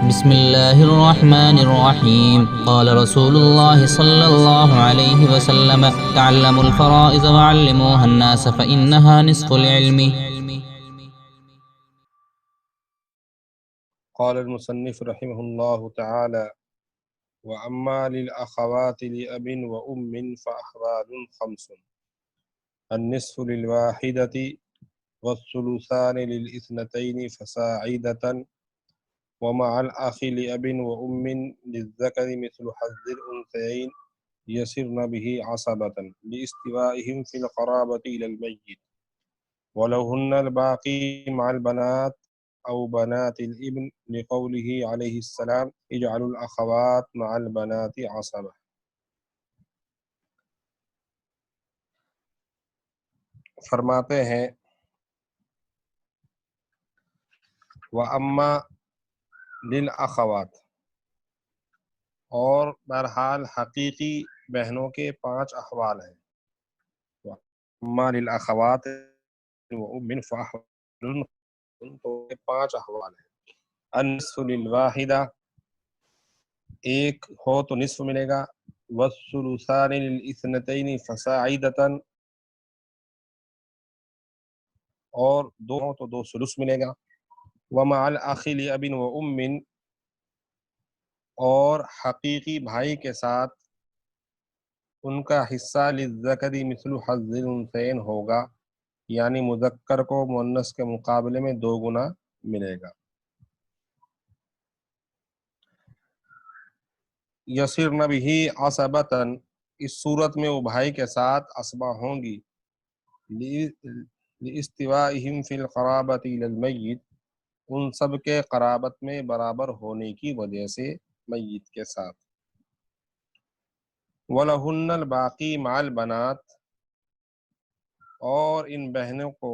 بسم الله الرحمن الرحيم. قال رسول الله صلى الله عليه وسلم: تعلموا الفرائض وعلموها الناس فإنها نصف العلم. قال المصنف رحمه الله تعالى: وأما للأخوات لأب وأم فأحوال خمس: النصف للواحدة، والثلثان للإثنتين فساعدة، ومع الأخ لأب وأم للذكر مثل حظ الأنثيين يسرن به عصبة لاستوائهم في القرابة إلى الميت، ولهن الباقي مع البنات أو بنات الابن لقوله عليه السلام: اجعلوا الأخوات مع البنات عصبة۔ فرماتے ہیں وَأَمَّا لِلْأَخَوَاتِ، اور بہرحال حقیقی بہنوں کے 5 احوال ہیں۔ وَأَمَّا لِلْأَخَوَاتِ وَأُمٍّ فَأَحْوَالٌ، تو 5 احوال ہیں۔ النصف للواحدہ، ایک ہو تو نصف ملے گا، والثلثان للاثنتین فصاعدۃ، اور 2 ہو تو 2 ثلث ملے گا، ومع الاخ لأب وام، اور حقیقی بھائی کے ساتھ ان کا حصہ للذکر مثل حظ الانثیین ہوگا، یعنی مذکر کو مؤنث کے مقابلے میں 2 گنا ملے گا۔ یسرن بہ عصبۃ، اس صورت میں وہ بھائی کے ساتھ عصبہ ہوں گی، لاستوائہم فی القرابۃ الی المیت، ان سب کے قرابت میں برابر ہونے کی وجہ سے میت کے ساتھ۔ وَلَهُنَّ الْبَاقِي مَعَ الْبَنَاتِ، اور ان بہنوں کو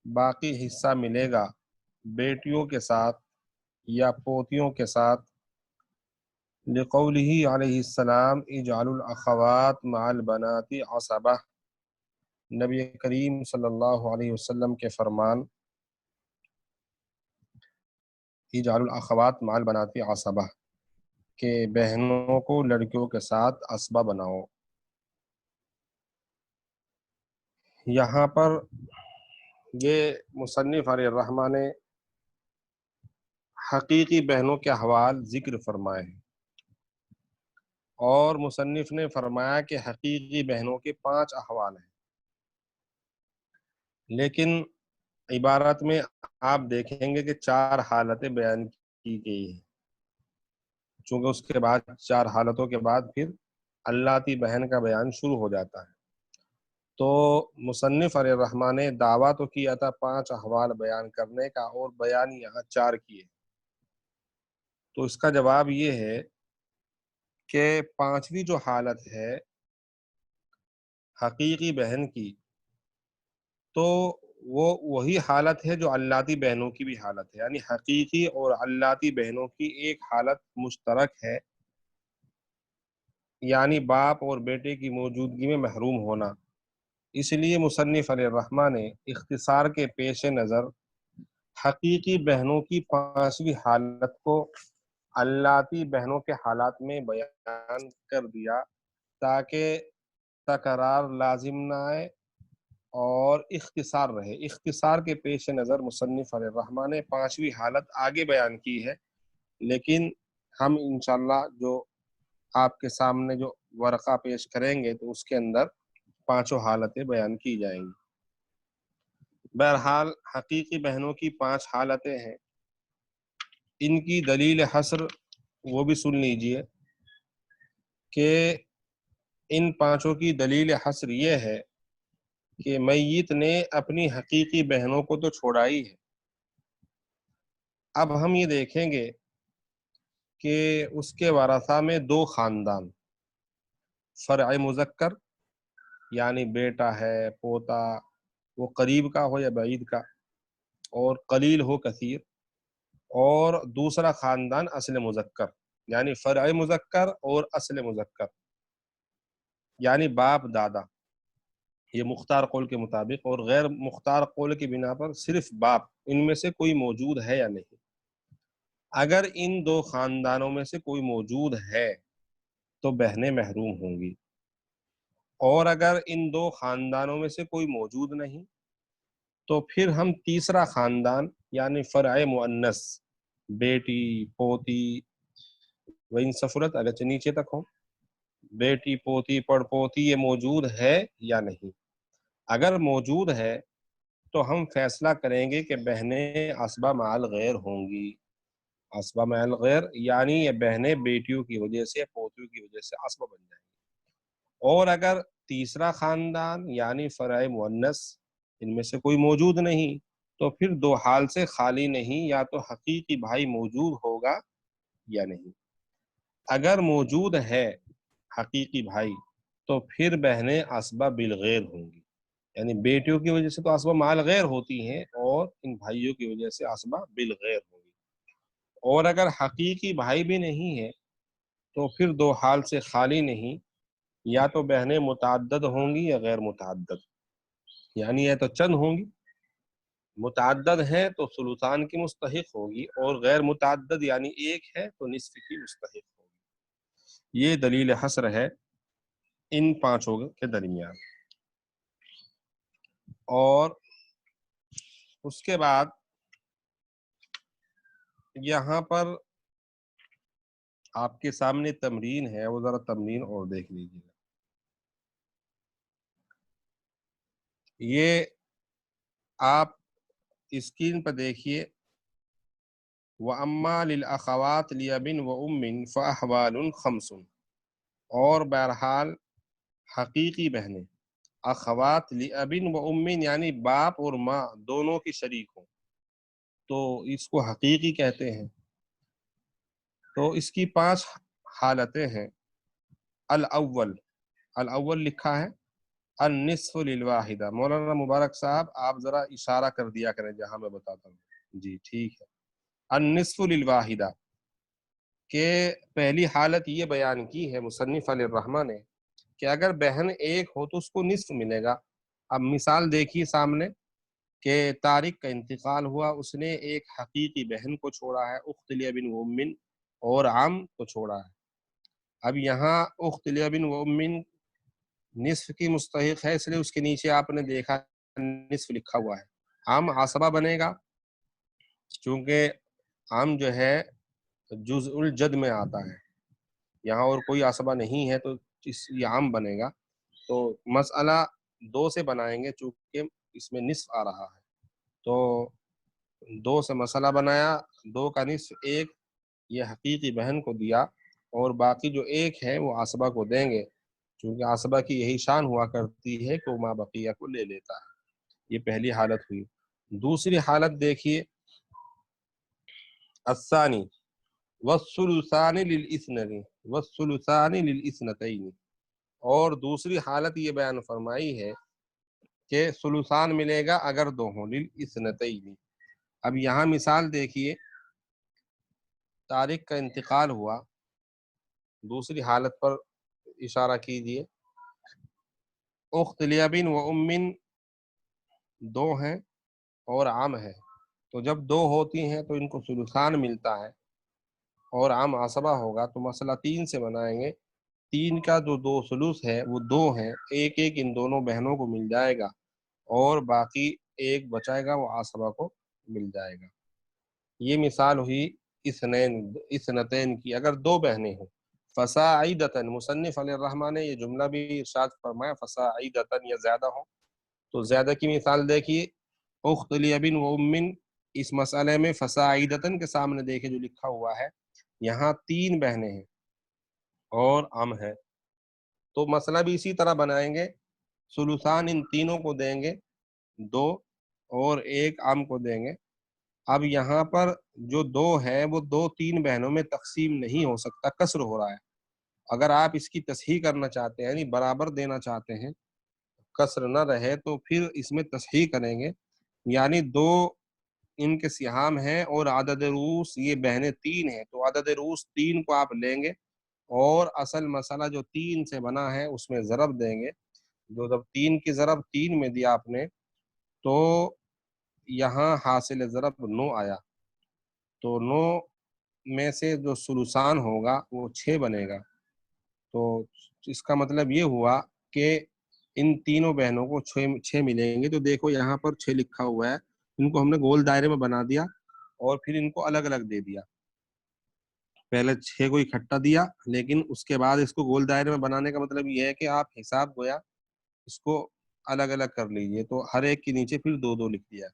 باقی حصہ ملے گا بیٹیوں کے ساتھ یا پوتیوں کے ساتھ، لقولہ علیہ السلام: اجعلوا الاخوات مع البنات عصبہ، نبی کریم صلی اللہ علیہ وسلم کے فرمان اجعلوا الاخوات مع البنات عصبہ، کہ بہنوں کو لڑکیوں کے ساتھ عصبہ بناؤ۔ یہاں پر یہ مصنف علیہ الرحمہ نے حقیقی بہنوں کے احوال ذکر فرمائے ہیں، اور مصنف نے فرمایا کہ حقیقی بہنوں کے 5 احوال ہیں، لیکن عبارت میں آپ دیکھیں گے کہ 4 حالتیں بیان کی گئی ہیں، چونکہ اس کے بعد 4 حالتوں کے بعد پھر اللاتی بہن کا بیان شروع ہو جاتا ہے۔ تو مصنف علیہ الرحمہ نے دعویٰ تو کیا تھا 5 احوال بیان کرنے کا، اور بیان یہاں 4 کیے۔ تو اس کا جواب یہ ہے کہ 5ویں جو حالت ہے حقیقی بہن کی، تو وہ وہی حالت ہے جو اللاتی بہنوں کی بھی حالت ہے، یعنی حقیقی اور اللاتی بہنوں کی ایک حالت مشترک ہے، یعنی باپ اور بیٹے کی موجودگی میں محروم ہونا۔ اس لیے مصنف علیہ الرحمہ نے اختصار کے پیش نظر حقیقی بہنوں کی 5ویں حالت کو اللاتی بہنوں کے حالات میں بیان کر دیا، تاکہ تکرار لازم نہ آئے اور اختصار رہے۔ اختصار کے پیش نظر مصنف علیہ الرحمہ نے 5ویں حالت آگے بیان کی ہے، لیکن ہم انشاءاللہ جو آپ کے سامنے جو ورقہ پیش کریں گے تو اس کے اندر 5 حالتیں بیان کی جائیں گی۔ بہرحال حقیقی بہنوں کی 5 حالتیں ہیں، ان کی دلیل حصر وہ بھی سن لیجئے کہ ان 5 کی دلیل حصر یہ ہے کہ میت نے اپنی حقیقی بہنوں کو تو چھوڑا ہی ہے، اب ہم یہ دیکھیں گے کہ اس کے ورثہ میں 2 خاندان، فرع مذکر یعنی بیٹا ہے، پوتا، وہ قریب کا ہو یا بعید کا، اور قلیل ہو کثیر، اور دوسرا خاندان اصل مذکر یعنی فرع مذکر اور اصل مذکر، یعنی باپ دادا، یہ مختار قول کے مطابق، اور غیر مختار قول کی بنا پر صرف باپ، ان میں سے کوئی موجود ہے یا نہیں۔ اگر ان دو خاندانوں میں سے کوئی موجود ہے تو بہنیں محروم ہوں گی، اور اگر ان دو خاندانوں میں سے کوئی موجود نہیں تو پھر ہم تیسرا خاندان یعنی فرع مؤنث، بیٹی، پوتی، وہ ان سفرت اگرچہ نیچے تک ہو، بیٹی، پوتی، پڑ پوتی، یہ موجود ہے یا نہیں۔ اگر موجود ہے تو ہم فیصلہ کریں گے کہ بہنیں عصبہ مع الغیر ہوں گی، عصبہ مع الغیر یعنی یہ بہنیں بیٹیوں کی وجہ سے، پوتیوں کی وجہ سے عصبہ بن جائیں گی۔ اور اگر تیسرا خاندان یعنی فرع مؤنث ان میں سے کوئی موجود نہیں تو پھر دو حال سے خالی نہیں، یا تو حقیقی بھائی موجود ہوگا یا نہیں۔ اگر موجود ہے حقیقی بھائی تو پھر بہنیں عصبہ بالغیر ہوں گی، یعنی بیٹیوں کی وجہ سے تو عصبہ مع الغیر ہوتی ہیں اور ان بھائیوں کی وجہ سے عصبہ بالغیر ہوں گی۔ اور اگر حقیقی بھائی بھی نہیں ہے تو پھر دو حال سے خالی نہیں، یا تو بہنیں متعدد ہوں گی یا غیر متعدد، یعنی یا تو چند ہوں گی، متعدد ہیں تو ثلثان کی مستحق ہوگی، اور غیر متعدد یعنی ایک ہے تو نصف کی مستحق ہوگی۔ یہ دلیل حصر ہے ان پانچوں کے درمیان۔ اور اس کے بعد یہاں پر آپ کے سامنے تمرین ہے، وہ ذرا تمرین اور دیکھ لیجیے گا۔ یہ آپ اسکرین پر دیکھیے، وَأَمَّا لِلْأَخَوَاتِ لِأَبٍ وَأُمٍّ فَأَحْوَالٌ خَمْسٌ، اور بہرحال حقیقی بہنیں اخوات لِأَبٍ وَأُمٍّ یعنی باپ اور ماں دونوں کی شریک ہوں تو اس کو حقیقی کہتے ہیں۔ تو اس کی 5 حالتیں ہیں۔ الاول لکھا ہے النصف للواحدہ۔ مولانا مبارک صاحب آپ ذرا اشارہ کر دیا کریں جہاں میں بتاتا ہوں۔ جی ٹھیک ہے۔ النصف للواحدہ کہ پہلی حالت یہ بیان کی ہے مصنف علیہ الرحمہ نے کہ اگر بہن ایک ہو تو اس کو نصف ملے گا۔ اب مثال دیکھیے سامنے کہ طارق کا انتقال ہوا، اس نے ایک حقیقی بہن کو چھوڑا ہے، اخت لابن و امن، اور عم کو چھوڑا ہے۔ اب یہاں اخت لابن و امن نصف کی مستحق ہے، اس لیے اس کے نیچے آپ نے دیکھا نصف لکھا ہوا ہے۔ عم عصبہ بنے گا چونکہ عم جو ہے جزء الجد میں آتا ہے، یہاں اور کوئی عصبہ نہیں ہے تو یہ عام بنے گا۔ تو مسئلہ 2 سے بنائیں گے چونکہ اس میں نصف آ رہا ہے، تو 2 سے مسئلہ بنایا، 2 کا نصف 1 یہ حقیقی بہن کو دیا، اور باقی جو 1 ہے وہ عصبہ کو دیں گے، چونکہ عصبہ کی یہی شان ہوا کرتی ہے کہ وہ ما بقیہ کو لے لیتا ہے۔ یہ پہلی حالت ہوئی۔ دوسری حالت دیکھیے الثانی والثلثان للاثنتین، اور دوسری حالت یہ بیان فرمائی ہے کہ ثلثان ملے گا اگر 2 ہوں، للاثنتین۔ اب یہاں مثال دیکھیے، طارق کا انتقال ہوا، دوسری حالت پر اشارہ کیجیے، اخت لابن و امن 2 ہیں اور عم ہے، تو جب 2 ہوتی ہیں تو ان کو ثلثان ملتا ہے اور عم عصبہ ہوگا، تو مسئلہ 3 سے بنائیں گے۔ 3 کا جو 2 ثلث ہے وہ 2 ہیں، 1 ان دونوں بہنوں کو مل جائے گا، اور باقی 1 بچائے گا وہ عصبہ کو مل جائے گا۔ یہ مثال ہوئی اثنتین کی، اگر 2 بہنیں ہوں۔ فصاعدتن، مصنف علیہ الرحمہ نے یہ جملہ بھی ارشاد فرمایا فصاعدتن یا زیادہ ہوں، تو زیادہ کی مثال دیکھیے اخت لابن و امن، اس مسئلے میں فصاعدتن کے سامنے دیکھیں جو لکھا ہوا ہے، یہاں 3 بہنیں ہیں اور عم ہے، تو مسئلہ بھی اسی طرح بنائیں گے، ثلثان ان تینوں کو دیں گے 2 اور 1 عم کو دیں گے۔ اب یہاں پر جو 2 ہے وہ 2 بہنوں میں تقسیم نہیں ہو سکتا، کسر ہو رہا ہے۔ اگر آپ اس کی تصحیح کرنا چاہتے ہیں یعنی برابر دینا چاہتے ہیں، کسر نہ رہے، تو پھر اس میں تصحیح کریں گے، یعنی 2 ان کے سہام ہیں اور عدد رؤوس یہ بہنیں 3 ہیں، تو عدد رؤوس 3 کو آپ لیں گے، اور اصل مسئلہ جو 3 سے بنا ہے اس میں ضرب دیں گے، جو جب 3 کی ضرب 3 میں دیا آپ نے تو یہاں حاصل ضرب 9 آیا، تو 9 میں سے جو سلوسان ہوگا وہ 6 بنے گا. تو اس کا مطلب یہ ہوا کہ ان تینوں بہنوں کو 6 ملیں گے. تو دیکھو یہاں پر 6 لکھا ہوا ہے، ان کو ہم نے گول دائرے میں بنا دیا اور پھر ان کو الگ الگ دے دیا. پہلے 6 کو اکٹھا دیا، لیکن اس کے بعد اس کو گول دائرے میں بنانے کا مطلب یہ ہے کہ آپ حساب گویا اس کو الگ الگ کر لیجئے. تو ہر ایک کے نیچے پھر 2 لکھ دیا،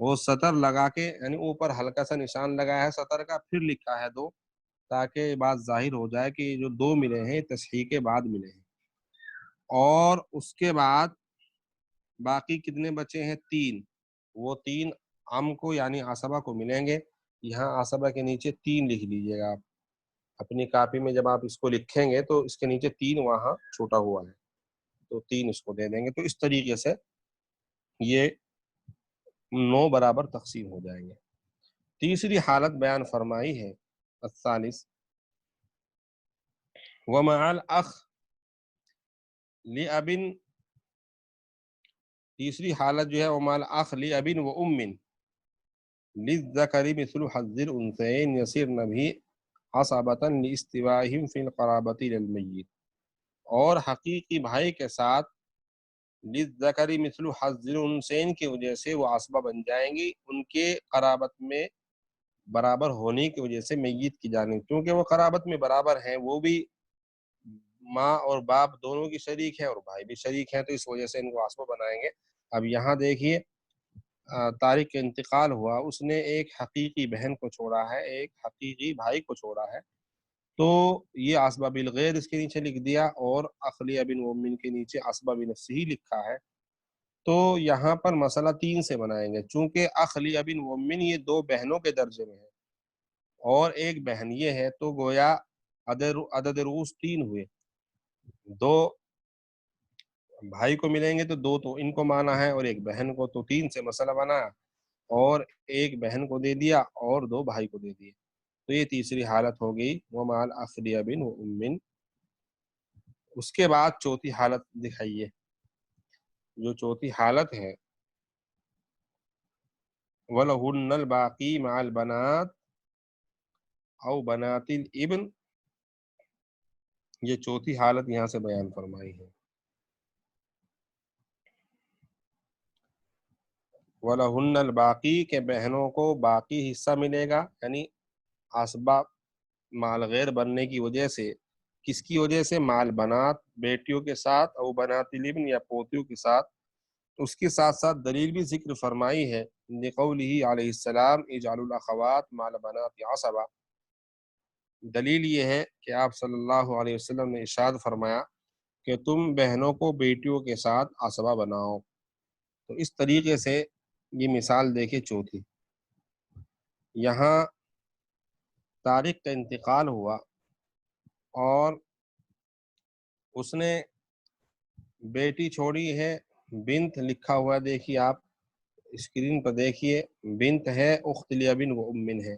وہ سطر لگا کے یعنی اوپر ہلکا سا نشان لگایا ہے سطر کا، پھر لکھا ہے 2، تاکہ یہ بات ظاہر ہو جائے کہ جو 2 ملے ہیں تصحیح کے بعد ملے ہیں. اور اس کے بعد باقی کتنے بچے ہیں؟ 3. وہ 3 عم کو یعنی عصبہ کو ملیں گے. یہاں عصبہ کے نیچے 3 لکھ لیجئے گا. آپ اپنی کاپی میں جب آپ اس کو لکھیں گے تو اس کے نیچے 3 وہاں چھوٹا ہوا ہے، تو 3 اس کو دے دیں گے. تو اس طریقے سے یہ 9 برابر تقسیم ہو جائیں گے. تیسری حالت بیان فرمائی ہے الثالث ومع الاخ لأب. تیسری حالت جو ہے ومع الاخ لأب وام للذکر مثل حظ الانثیین یصرن بھی عصبۃ لاستوائہم فی القرابۃ للمیت. اور حقیقی بھائی کے ساتھ للذکر مثل حظ الانثیین کی وجہ سے وہ عصبہ بن جائیں گی، ان کے قرابت میں برابر ہونے کی وجہ سے میت کی جانب، کیونکہ وہ قرابت میں برابر ہیں، وہ بھی ماں اور باپ دونوں کی شریک ہیں اور بھائی بھی شریک ہیں، تو اس وجہ سے ان کو عصبہ بنائیں گے. اب یہاں دیکھیے طارق کا انتقال ہوا، اس نے ایک حقیقی بہن کو چھوڑا ہے، ایک حقیقی بھائی کو چھوڑا ہے، تو یہ عصبہ بالغیر اس کے نیچے لکھ دیا اور اخلی بن ومن کے نیچے عصبہ بنفسہ لکھا ہے. تو یہاں پر مسئلہ 3 سے بنائیں گے، چونکہ اخلی بن ومن یہ 2 بہنوں کے درجے میں ہے اور ایک بہن یہ ہے، تو گویا عدد رؤوس 3 ہوئے. 2 بھائی کو ملیں گے تو 2 تو ان کو مانا ہے اور ایک بہن کو، تو 3 سے مسئلہ بنا اور ایک بہن کو دے دیا اور 2 بھائی کو دے دیے. تو یہ تیسری حالت ہو گئی ومع الاخ لأب وام. اس کے بعد چوتھی حالت دکھائیے. جو چوتھی حالت ہے وَلَهُنَّ الْبَاقِي مَعَ الْبَنَاتِ او بنات الابن. یہ چوتھی حالت یہاں سے بیان فرمائی ہے. وَلَهُنَّ الْبَاقِي کے بہنوں کو باقی حصہ ملے گا، یعنی عصبہ مال غیر بننے کی وجہ سے. کس کی وجہ سے؟ مال بنات بیٹیوں کے ساتھ او بنات الابن یا پوتیوں کے ساتھ. اس کے ساتھ ساتھ دلیل بھی ذکر فرمائی ہے لقولہ علیہ السلام اجعلوا الاخوات مال بنات عصبہ. دلیل یہ ہے کہ آپ صلی اللہ علیہ وسلم نے ارشاد فرمایا کہ تم بہنوں کو بیٹیوں کے ساتھ عصبہ بناؤ. تو اس طریقے سے یہ مثال دیکھے چوتھی. یہاں طارق کا انتقال ہوا اور اس نے بیٹی چھوڑی ہے، بنت لکھا ہوا دیکھیے آپ اسکرین پر دیکھیے، بنت ہے اخت لأب و ام ہے.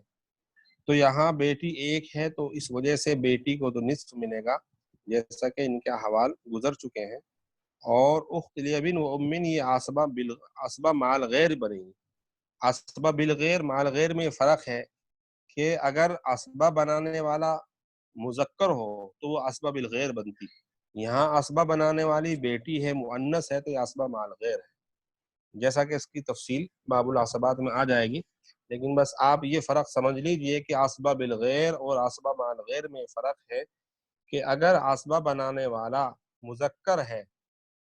تو یہاں بیٹی ایک ہے تو اس وجہ سے بیٹی کو تو نصف ملے گا جیسا کہ ان کے احوال گزر چکے ہیں. اور اخت لأب و ام یہ عصبہ مال غیر بنے گی. عصبہ بالغیر مال غیر میں فرق ہے کہ اگر عصبہ بنانے والا مذکر ہو تو وہ عصبہ بالغیر بنتی. یہاں عصبہ بنانے والی بیٹی ہے، مؤنث ہے، تو یہ عصبہ مال غیر ہے، جیسا کہ اس کی تفصیل باب العصبات میں آ جائے گی. لیکن بس آپ یہ فرق سمجھ لیجئے کہ عصبہ بالغیر اور عصبہ مال غیر میں فرق ہے کہ اگر عصبہ بنانے والا مذکر ہے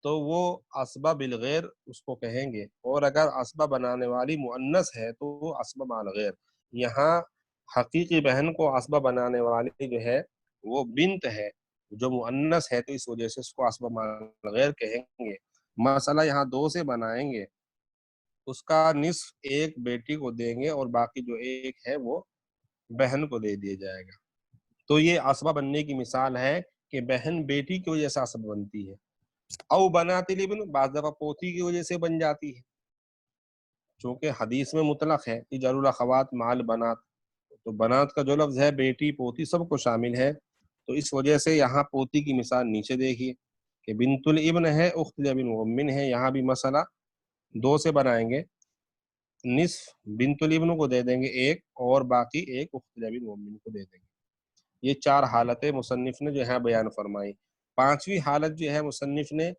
تو وہ عصبہ بالغیر اس کو کہیں گے، اور اگر عصبہ بنانے والی مؤنث ہے تو وہ عصبہ مال غیر. یہاں حقیقی بہن کو عصبہ بنانے والی جو ہے وہ بنت ہے جو مؤنث ہے، تو اس وجہ سے اس کو عصبہ مال غیر کہیں گے. مسئلہ یہاں 2 سے بنائیں گے، اس کا نصف ایک بیٹی کو دیں گے اور باقی جو ایک ہے وہ بہن کو دے دیا جائے گا. تو یہ عصبہ بننے کی مثال ہے کہ بہن بیٹی کی وجہ سے عصبہ بنتی ہے. او بنات الابن بعض دفعہ پوتی کی وجہ سے بن جاتی ہے، چونکہ حدیث میں مطلق ہے اجعلوا الاخوات مع البنات، تو بنات کا جو لفظ ہے بیٹی پوتی سب کو شامل ہے. تو اس وجہ سے یہاں پوتی کی مثال نیچے دیکھیے کہ بنت الابن ہے اخت لأب و ام ہے. یہاں بھی مسئلہ 2 سے بنائیں گے. نصف بنت الابن کو دے دیں گے ایک، اور باقی ایک اخت لبن مومن کو دے دیں گے۔ یہ چار حالتیں مصنف نے جو ہے بیان فرمائی۔ پانچویں حالت جو ہے مصنف نے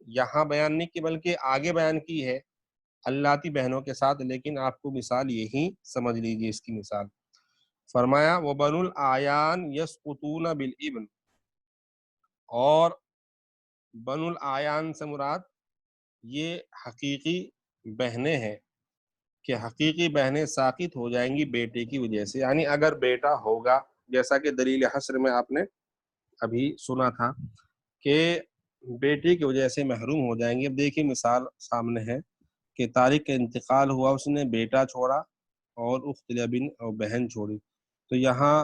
یہاں بیان نہیں کی بلکہ آگے بیان کی ہے اللاتی بہنوں کے ساتھ، لیکن آپ کو مثال یہی سمجھ لیجئے اس کی مثال۔ فرمایا وَبَنُو الْآیان يَسْقُطُونَ بِالْإِبْنِ، اور بنو الآیان سے مراد یہ حقیقی بہنیں ہیں کہ حقیقی بہنیں ساقط ہو جائیں گی بیٹے کی وجہ سے، یعنی اگر بیٹا ہوگا، جیسا کہ دلیل حشر میں آپ نے ابھی سنا تھا کہ بیٹے کی وجہ سے محروم ہو جائیں گے۔ اب دیکھیے مثال سامنے ہے کہ طارق کا انتقال ہوا، اس نے بیٹا چھوڑا اور اخت لبن اور بہن چھوڑی، تو یہاں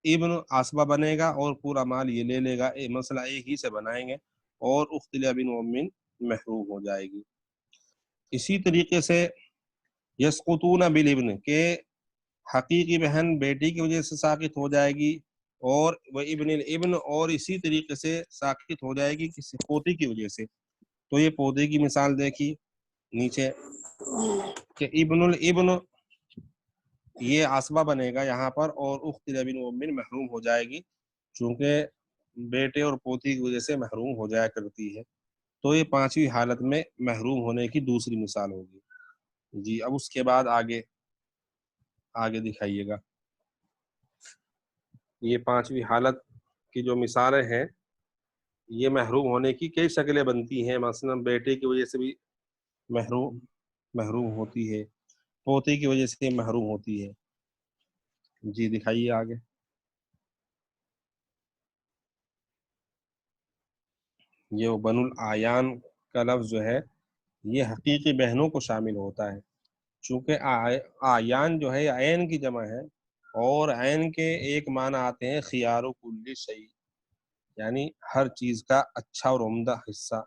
ابن عصبہ بنے گا اور پورا مال یہ لے لے گا، مسئلہ ایک ہی سے بنائیں گے، اور اخت لبن مومن محروم ہو جائے گی۔ اسی طریقے سے یسقطون بالابن کہ حقیقی بہن بیٹی کی وجہ سے ساقط ہو جائے گی، اور وہ ابن الابن اور اسی طریقے سے ساقط ہو جائے گی کسی پوتی کی وجہ سے۔ تو یہ پوتے کی مثال دیکھی نیچے کہ ابن الابن یہ عصبہ بنے گا یہاں پر، اور اخت لبن مومن محروم ہو جائے گی، چونکہ بیٹے اور پوتی کی وجہ سے محروم ہو جایا کرتی ہے۔ تو یہ پانچویں حالت میں محروم ہونے کی دوسری مثال ہوگی۔ جی اب اس کے بعد آگے دکھائیے گا۔ یہ پانچویں حالت کی جو مثالیں ہیں، یہ محروم ہونے کی کئی شکلیں بنتی ہیں، مثلا بیٹے کی وجہ سے بھی محروم ہوتی ہے، پوتے کی وجہ سے محروم ہوتی ہے۔ جی دکھائیے آگے۔ یہ بنو الآیان کا لفظ جو ہے یہ حقیقی بہنوں کو شامل ہوتا ہے، چونکہ آیان جو ہے عین کی جمع ہے، اور عین کے ایک معنی آتے ہیں خیار و کل شیء، یعنی ہر چیز کا اچھا اور عمدہ حصہ،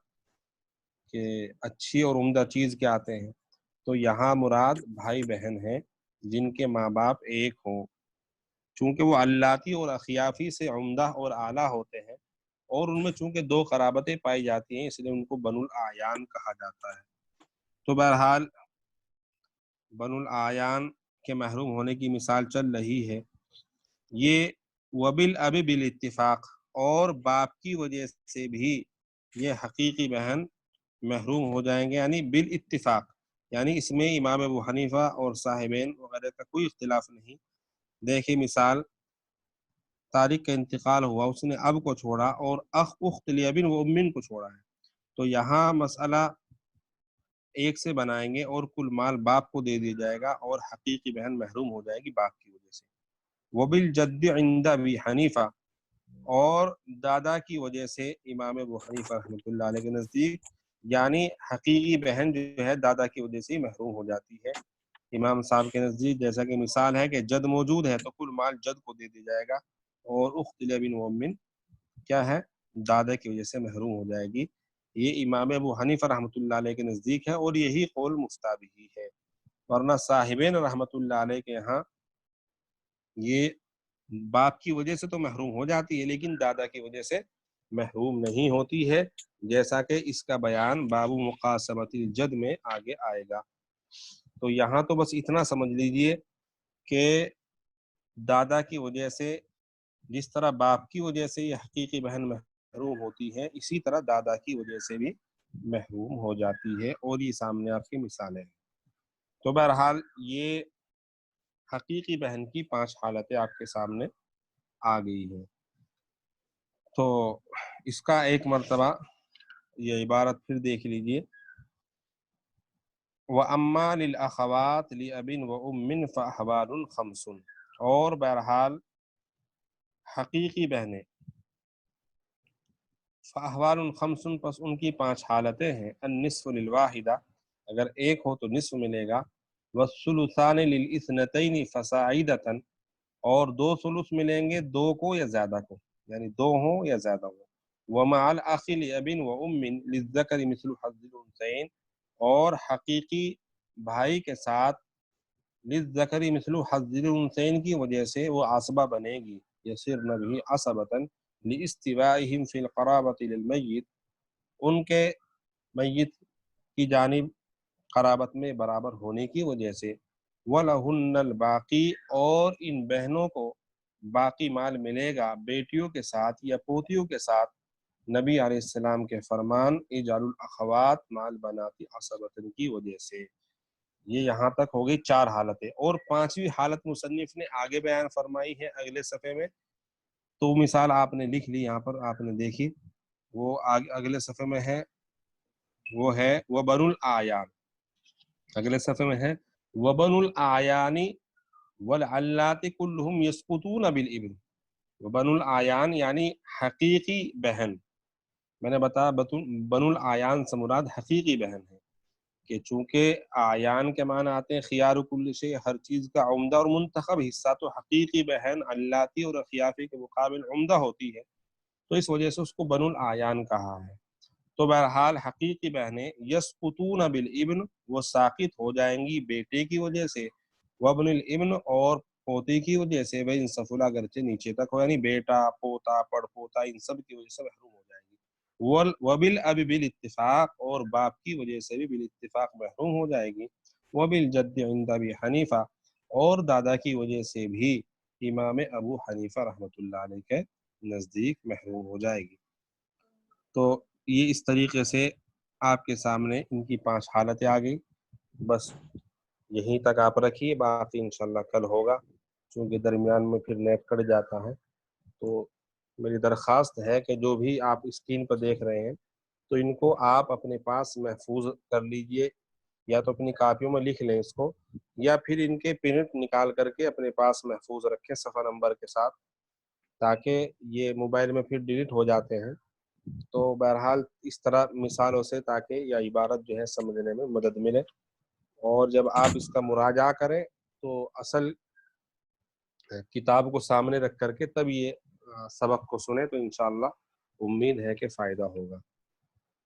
کہ اچھی اور عمدہ چیز کیا آتے ہیں، تو یہاں مراد بھائی بہن ہیں جن کے ماں باپ ایک ہوں، چونکہ وہ اللاتی اور اخیافی سے عمدہ اور اعلیٰ ہوتے ہیں، اور ان میں چونکہ دو قرابتیں پائی جاتی ہیں، اس لیے ان کو بنو الآیان کہا جاتا ہے۔ تو بہرحال بنو الآیان کے محروم ہونے کی مثال چل رہی ہے، یہ وبالاب بالاتفاق، اور باپ کی وجہ سے بھی یہ حقیقی بہن محروم ہو جائیں گے، یعنی بالاتفاق، یعنی اس میں امام ابو حنیفہ اور صاحبین وغیرہ کا کوئی اختلاف نہیں۔ دیکھیں مثال، طارق کا انتقال ہوا، اس نے اب کو چھوڑا اور اخت لابن و امن کو چھوڑا ہے، تو یہاں مسئلہ ایک سے بنائیں گے اور کل مال باپ کو دے دیا جائے گا، اور حقیقی بہن محروم ہو جائے گی باپ کی وجہ سے۔ وبالجد عند ابی حنیفہ، اور دادا کی وجہ سے امام ابو حنیفہ رحمۃ اللہ علیہ کے نزدیک، یعنی حقیقی بہن جو ہے دادا کی وجہ سے محروم ہو جاتی ہے۔ امام صاحب کے نزدیک جیسا کہ مثال ہے کہ جد موجود ہے تو کل مال جد کو دے دیا جائے گا، اور اخت لبن مومن کیا ہے دادا کی وجہ سے محروم ہو جائے گی۔ یہ امام ابو حنیفہ رحمۃ اللہ علیہ کے نزدیک ہے، اور یہی قول مفتابی ہے، ورنہ صاحبین رحمۃ اللہ علیہ کے یہاں یہ باپ کی وجہ سے تو محروم ہو جاتی ہے، لیکن دادا کی وجہ سے محروم نہیں ہوتی ہے، جیسا کہ اس کا بیان باب مقاسمۃ الجد میں آگے آئے گا۔ تو یہاں تو بس اتنا سمجھ لیجئے کہ دادا کی وجہ سے جس طرح باپ کی وجہ سے یہ حقیقی بہن محروم ہوتی ہے، اسی طرح دادا کی وجہ سے بھی محروم ہو جاتی ہے، اور یہ سامنے آپ کی مثالیں ہیں۔ تو بہرحال یہ حقیقی بہن کی 5 حالتیں آپ کے سامنے آ گئی ہیں۔ تو اس کا ایک مرتبہ یہ عبارت پھر دیکھ لیجئے، وَأَمَّا لِلْأَخَوَاتِ لِأَبٍ وَأُمٍّ فَأَحْوَالٌ خَمْسٌ، اور بہرحال حقیقی بہنیں فَأَحْوَالٌ خَمْسٌ، پس ان کی 5 حالتیں ہیں۔ النصف للواحدہ، اگر ایک ہو تو نصف ملے گا، والثلثان للاثنتین فصاعدۃ، اور 2 ثلث ملیں گے 2 کو یا زیادہ کو، یعنی 2 ہوں یا زیادہ ہوں۔ ومع الاخ لاب وام للذکر مثل حظ الانثیین، اور حقیقی بھائی کے ساتھ للذکر مثل حظ الانثیین کی وجہ سے وہ عصبہ بنے گی، یصرن به عصبۃ لاستوائهم فی القرابۃ للمیت، ان کے میت کی جانب قرابت میں برابر ہونے کی وجہ سے، وَلَهُنَّ الْبَاقِي، اور ان بہنوں کو باقی مال ملے گا بیٹیوں کے ساتھ یا پوتیوں کے ساتھ، نبی علیہ السلام کے فرمان اجعلوا الاخوات مال بناتی عصبتن کی وجہ سے۔ یہ یہاں تک ہو گئی 4 حالتیں، اور 5ویں حالت مصنف نے آگے بیان فرمائی ہے اگلے صفحے میں، تو مثال آپ نے لکھ لی، یہاں پر آپ نے دیکھی، وہ اگلے صفحے میں ہے، وہ ہے وبن الآیان، اگلے صفحے میں ہے وبن الآیان والعلات کلہم یسقطون بالابن۔ وبن الآیان یعنی حقیقی بہن، میں نے بتایا بن الآیان سے مراد حقیقی بہن ہے، کہ چونکہ آیان کے معنی آتے ہیں خیار کل شے، ہر چیز کا عمدہ اور منتخب حصہ، تو حقیقی بہن اللاتی اور اخیافی کے مقابل عمدہ ہوتی ہے، تو اس وجہ سے اس کو بن الآیان کہا ہے۔ تو بہرحال حقیقی بہنیں یسقطون بالابن، وہ ساقط ہو جائیں گی بیٹے کی وجہ سے، وابن الابن، اور پوتے کی وجہ سے، بھائی انصفلا اگرچہ نیچے تک ہو، یعنی بیٹا، پوتا، پڑ پوتا، ان سب کی وجہ سے محروم ہو جائیں گی۔ وبالاب بالاتفاق، اور باپ کی وجہ سے بھی بالاتفاق محروم ہو جائے گی۔ وبالجد عند ابی حنیفہ، اور دادا کی وجہ سے بھی امام ابو حنیفہ رحمۃ اللہ علیہ کے نزدیک محروم ہو جائے گی۔ تو یہ اس طریقے سے آپ کے سامنے ان کی 5 حالتیں آ گئی۔ بس یہیں تک آپ رکھیے، باقی انشاءاللہ کل ہوگا، چونکہ درمیان میں پھر نیٹ کٹ جاتا ہے۔ تو میری درخواست ہے کہ جو بھی آپ اسکرین پر دیکھ رہے ہیں، تو ان کو آپ اپنے پاس محفوظ کر لیجئے، یا تو اپنی کاپیوں میں لکھ لیں اس کو، یا پھر ان کے پرنٹ نکال کر کے اپنے پاس محفوظ رکھیں صفحہ نمبر کے ساتھ، تاکہ یہ موبائل میں پھر ڈیلیٹ ہو جاتے ہیں۔ تو بہرحال اس طرح مثالوں سے تاکہ یہ عبارت جو ہے سمجھنے میں مدد ملے، اور جب آپ اس کا مراجعہ کریں تو اصل کتاب کو سامنے رکھ کر کے تب یہ سبق کو سنیں، تو انشاءاللہ امید ہے کہ فائدہ ہوگا۔